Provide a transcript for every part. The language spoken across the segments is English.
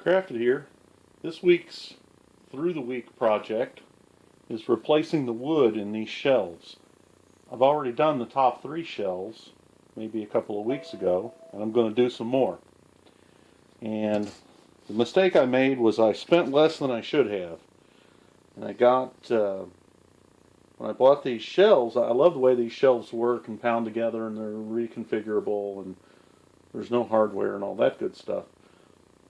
Bushcrafted here. This week's through the week project is replacing the wood in these shelves. I've already done the top 3 shelves maybe a couple of weeks ago, and I'm going to do some more. And the mistake I made was I spent less than I should have. And I got, when I bought these shelves, I love the way these shelves work and pound together, and they're reconfigurable, and there's no hardware and all that good stuff.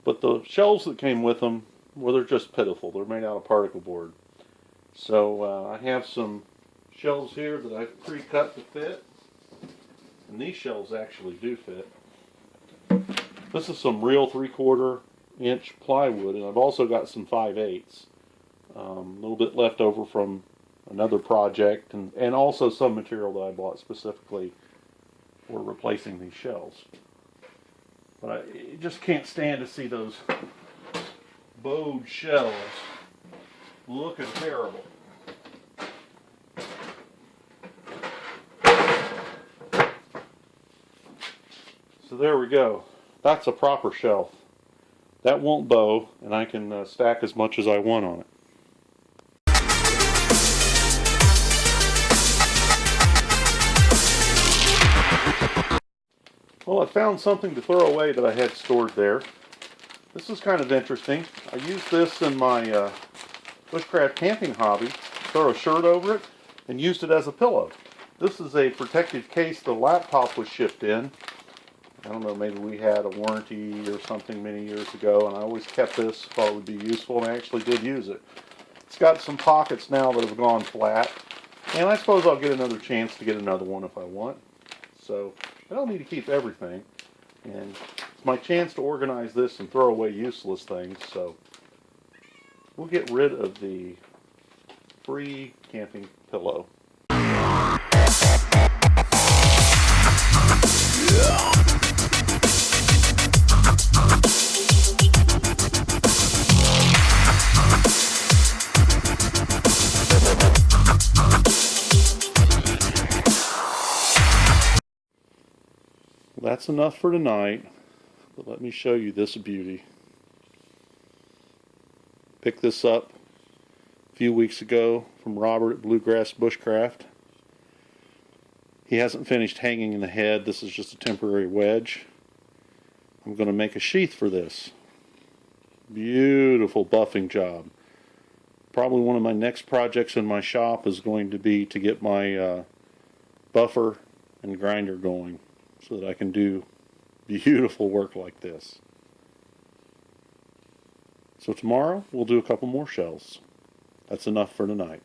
But the shelves that came with them, well, they're just pitiful. They're made out of particle board. So I have some shelves here that I've pre-cut to fit. And these shelves actually do fit. This is some real 3/4 inch plywood, and I've also got some 5/8. A little bit left over from another project, and also some material that I bought specifically for replacing these shelves. But I just can't stand to see those bowed shelves looking terrible. So there we go. That's a proper shelf. That won't bow, and I can stack as much as I want on it. Well, I found something to throw away that I had stored there. This is kind of interesting. I used this in my bushcraft camping hobby, throw a shirt over it, and used it as a pillow. This is a protective case the laptop was shipped in. I don't know, maybe we had a warranty or something many years ago, and I always kept this, thought it would be useful, and I actually did use it. It's got some pockets now that have gone flat, and I suppose I'll get another chance to get another one if I want. So I don't need to keep everything, and it's my chance to organize this and throw away useless things, so we'll get rid of the free camping pillow. That's enough for tonight, but let me show you this beauty. Picked this up a few weeks ago from Robert at Bluegrass Bushcraft. He hasn't finished hanging the head. This is just a temporary wedge. I'm going to make a sheath for this. Beautiful buffing job. Probably one of my next projects in my shop is going to be to get my buffer and grinder going, so that I can do beautiful work like this. So tomorrow we'll do a couple more shelves. That's enough for tonight.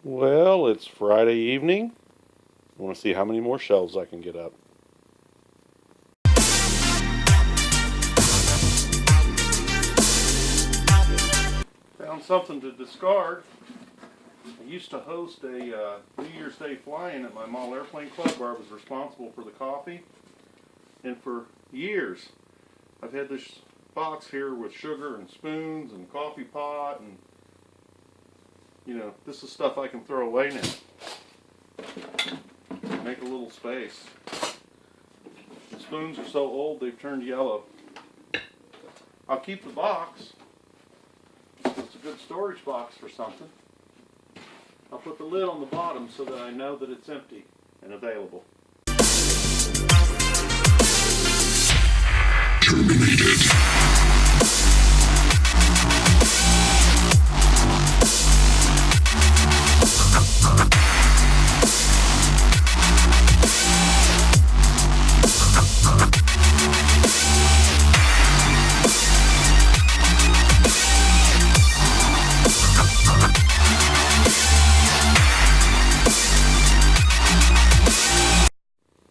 Well, it's Friday evening. I want to see how many more shelves I can get up. Found something to discard. I used to host a New Year's Day fly-in at my mall airplane club where I was responsible for the coffee. And for years, I've had this box here with sugar and spoons and coffee pot, and you know, this is stuff I can throw away now. Make a little space. The spoons are so old they've turned yellow. I'll keep the box. It's a good storage box for something. I'll put the lid on the bottom so that I know that it's empty and available. Terminated.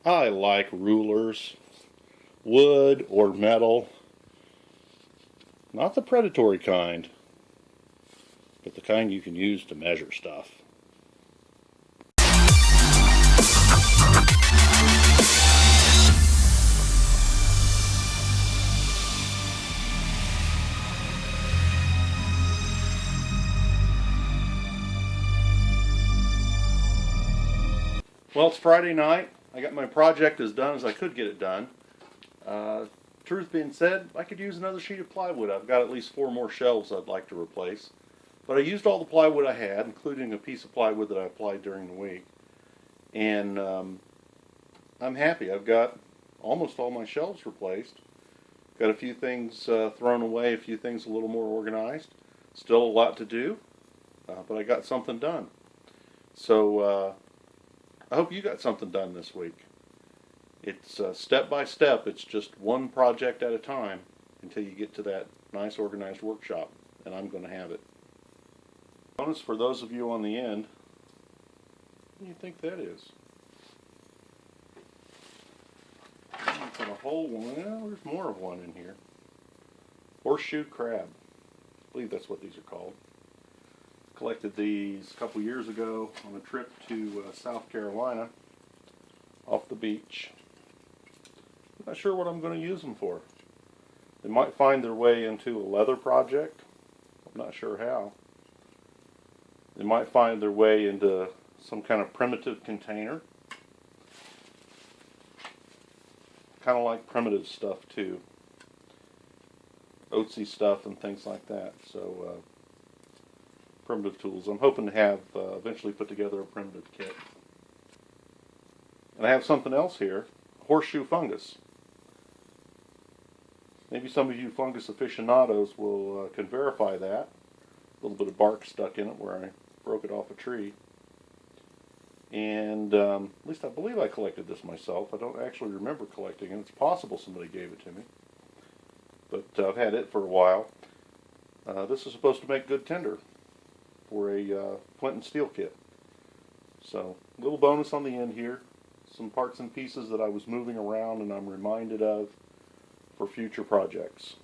I like rulers, wood or metal, not the predatory kind, but the kind you can use to measure stuff. Well, it's Friday night. I got my project as done as I could get it done. Truth being said, I could use another sheet of plywood. I've got at least 4 more shelves I'd like to replace. But I used all the plywood I had, including a piece of plywood that I applied during the week. And I'm happy. I've got almost all my shelves replaced. Got a few things thrown away, a few things a little more organized. Still a lot to do, but I got something done. So I hope you got something done this week. It's step by step. It's just one project at a time until you get to that nice organized workshop, and I'm going to have it. Bonus for those of you on the end. What do you think that is? It's in a whole one. Well, there's more of one in here. Horseshoe crab. I believe that's what these are called. Collected these a couple years ago on a trip to South Carolina off the beach. Not sure what I'm going to use them for. They might find their way into a leather project. I'm not sure how. They might find their way into some kind of primitive container. Kind of like primitive stuff too. Oatsy stuff and things like that. So primitive tools. I'm hoping to have eventually put together a primitive kit. And I have something else here, horseshoe fungus. Maybe some of you fungus aficionados will can verify that. A little bit of bark stuck in it where I broke it off a tree. And at least I believe I collected this myself. I don't actually remember collecting it. It's possible somebody gave it to me. But I've had it for a while. This is supposed to make good tinder for a flint and steel kit. So, a little bonus on the end here. Some parts and pieces that I was moving around and I'm reminded of for future projects.